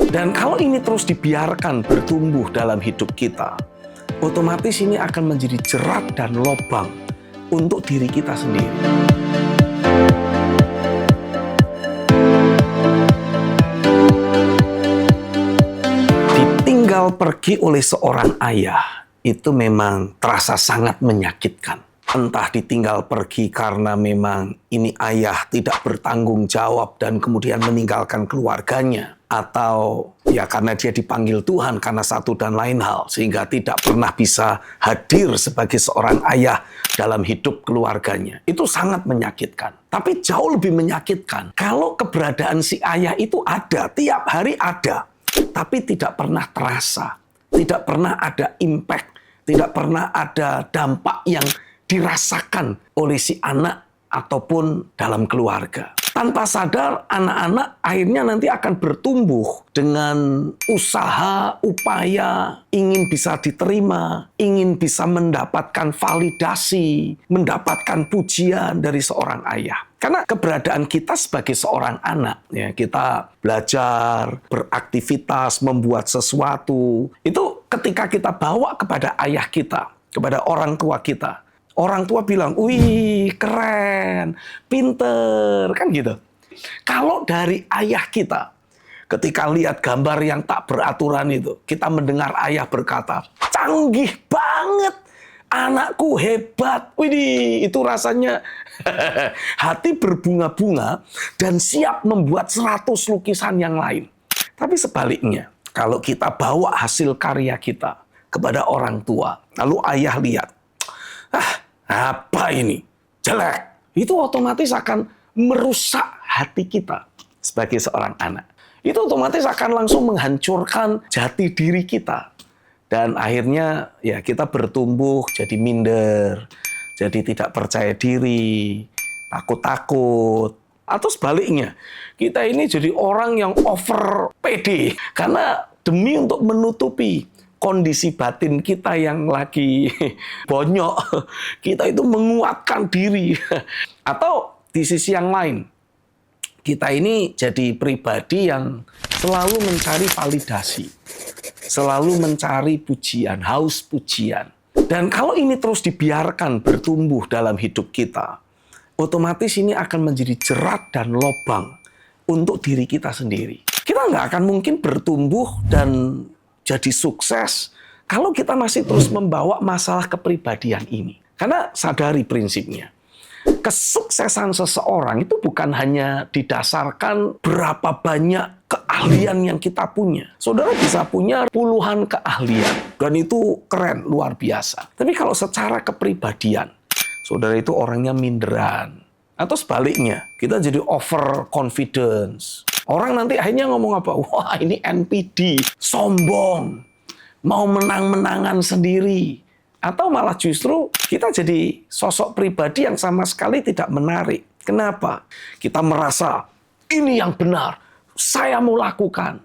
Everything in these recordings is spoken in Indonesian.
Dan kalau ini terus dibiarkan bertumbuh dalam hidup kita, otomatis ini akan menjadi jerat dan lubang untuk diri kita sendiri. Ditinggal pergi oleh seorang ayah, itu memang terasa sangat menyakitkan. Entah ditinggal pergi karena memang ini ayah tidak bertanggung jawab dan kemudian meninggalkan keluarganya. Atau ya karena dia dipanggil Tuhan karena satu dan lain hal. Sehingga tidak pernah bisa hadir sebagai seorang ayah dalam hidup keluarganya. Itu sangat menyakitkan. Tapi jauh lebih menyakitkan kalau keberadaan si ayah itu ada, tiap hari ada. Tapi tidak pernah terasa. Tidak pernah ada impact. Tidak pernah ada dampak yang dirasakan oleh si anak ataupun dalam keluarga. Tanpa sadar, anak-anak akhirnya nanti akan bertumbuh dengan usaha, upaya, ingin bisa diterima, ingin bisa mendapatkan validasi, mendapatkan pujian dari seorang ayah. Karena keberadaan kita sebagai seorang anak, ya, kita belajar, beraktivitas, membuat sesuatu, itu ketika kita bawa kepada ayah kita, kepada orang tua kita, orang tua bilang, wih keren, pinter, kan gitu. Kalau dari ayah kita, ketika lihat gambar yang tak beraturan itu, kita mendengar ayah berkata, canggih banget, anakku hebat. Widih, itu rasanya hati berbunga-bunga dan siap membuat 100 lukisan yang lain. Tapi sebaliknya, kalau kita bawa hasil karya kita kepada orang tua, lalu ayah lihat, apa ini? Jelek. Itu otomatis akan merusak hati kita sebagai seorang anak. Itu otomatis akan langsung menghancurkan jati diri kita. Dan akhirnya ya kita bertumbuh jadi minder, jadi tidak percaya diri, takut-takut. Atau sebaliknya, kita ini jadi orang yang over pede. Karena demi untuk menutupi kondisi batin kita yang lagi bonyok, kita itu menguatkan diri. Atau di sisi yang lain, kita ini jadi pribadi yang selalu mencari validasi, selalu mencari pujian, haus pujian. Dan kalau ini terus dibiarkan bertumbuh dalam hidup kita, otomatis ini akan menjadi jerat dan lubang untuk diri kita sendiri. Kita nggak akan mungkin bertumbuh dan jadi sukses kalau kita masih terus membawa masalah kepribadian ini. Karena sadari prinsipnya, kesuksesan seseorang itu bukan hanya didasarkan berapa banyak keahlian yang kita punya. Saudara bisa punya puluhan keahlian, dan itu keren, luar biasa. Tapi kalau secara kepribadian, saudara itu orangnya minderan. Atau sebaliknya, kita jadi over confidence. Orang nanti akhirnya ngomong apa? Wah, ini NPD, sombong, mau menang-menangan sendiri. Atau malah justru kita jadi sosok pribadi yang sama sekali tidak menarik. Kenapa? Kita merasa ini yang benar, saya mau lakukan.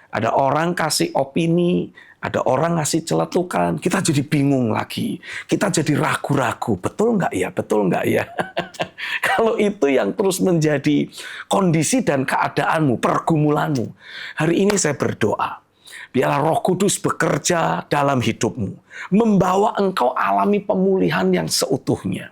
Ada orang kasih opini, ada orang ngasih celetukan, kita jadi bingung lagi. Kita jadi ragu-ragu, betul nggak ya, betul nggak ya? Kalau itu yang terus menjadi kondisi dan keadaanmu, pergumulanmu, hari ini saya berdoa, biarlah Roh Kudus bekerja dalam hidupmu, membawa engkau alami pemulihan yang seutuhnya.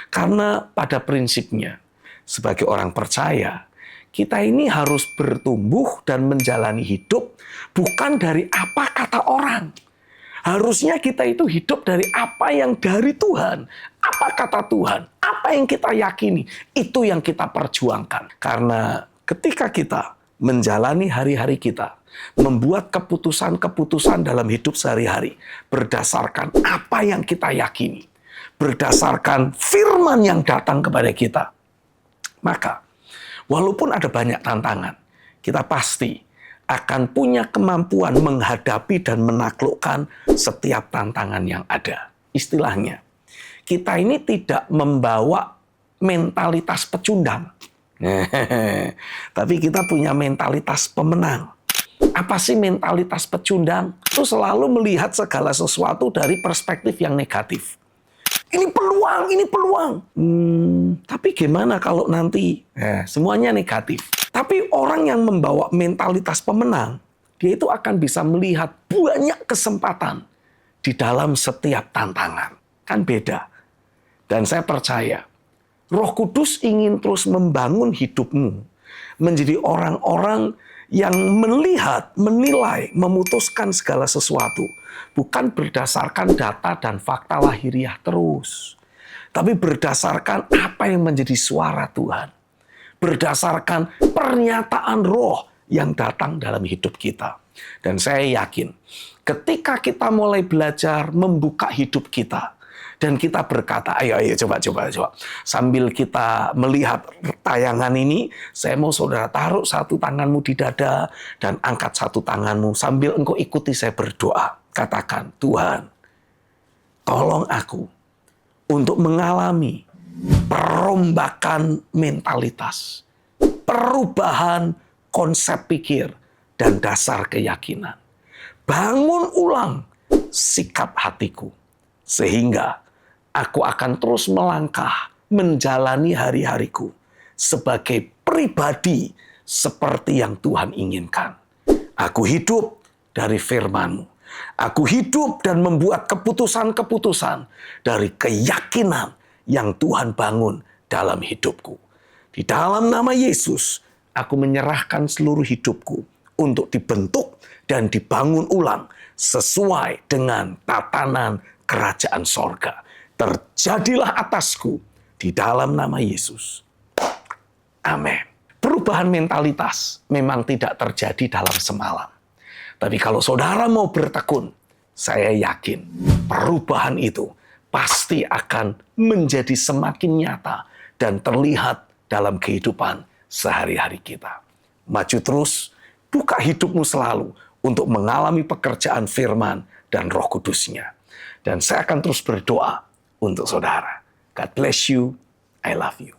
Karena pada prinsipnya, sebagai orang percaya, kita ini harus bertumbuh dan menjalani hidup bukan dari apa kata orang. Harusnya kita itu hidup dari apa yang dari Tuhan. Apa kata Tuhan, apa yang kita yakini, itu yang kita perjuangkan. Karena ketika kita menjalani hari-hari kita, membuat keputusan-keputusan dalam hidup sehari-hari, berdasarkan apa yang kita yakini, berdasarkan firman yang datang kepada kita, maka walaupun ada banyak tantangan, kita pasti akan punya kemampuan menghadapi dan menaklukkan setiap tantangan yang ada. Istilahnya, kita ini tidak membawa mentalitas pecundang, tapi kita punya mentalitas pemenang. Apa sih mentalitas pecundang? Itu selalu melihat segala sesuatu dari perspektif yang negatif. Ini peluang, ini peluang. Tapi gimana kalau nanti semuanya negatif? Tapi orang yang membawa mentalitas pemenang, dia itu akan bisa melihat banyak kesempatan di dalam setiap tantangan. Kan beda. Dan saya percaya, Roh Kudus ingin terus membangun hidupmu menjadi orang-orang yang melihat, menilai, memutuskan segala sesuatu. Bukan berdasarkan data dan fakta lahiriah terus. Tapi berdasarkan apa yang menjadi suara Tuhan. Berdasarkan pernyataan roh yang datang dalam hidup kita. Dan saya yakin, ketika kita mulai belajar membuka hidup kita, dan kita berkata, ayo coba. Sambil kita melihat tayangan ini, saya mau saudara taruh satu tanganmu di dada dan angkat satu tanganmu. Sambil engkau ikuti saya berdoa. Katakan, Tuhan, tolong aku untuk mengalami perombakan mentalitas, perubahan konsep pikir dan dasar keyakinan. Bangun ulang sikap hatiku, sehingga aku akan terus melangkah menjalani hari-hariku sebagai pribadi seperti yang Tuhan inginkan. Aku hidup dari firman-Mu. Aku hidup dan membuat keputusan-keputusan dari keyakinan yang Tuhan bangun dalam hidupku. Di dalam nama Yesus, aku menyerahkan seluruh hidupku untuk dibentuk dan dibangun ulang sesuai dengan tatanan kerajaan sorga. Terjadilah atasku di dalam nama Yesus. Amin. Perubahan mentalitas memang tidak terjadi dalam semalam. Tapi kalau saudara mau bertekun, saya yakin perubahan itu pasti akan menjadi semakin nyata dan terlihat dalam kehidupan sehari-hari kita. Maju terus, buka hidupmu selalu untuk mengalami pekerjaan firman dan Roh Kudus-Nya. Dan saya akan terus berdoa untuk saudara. God bless you. I love you.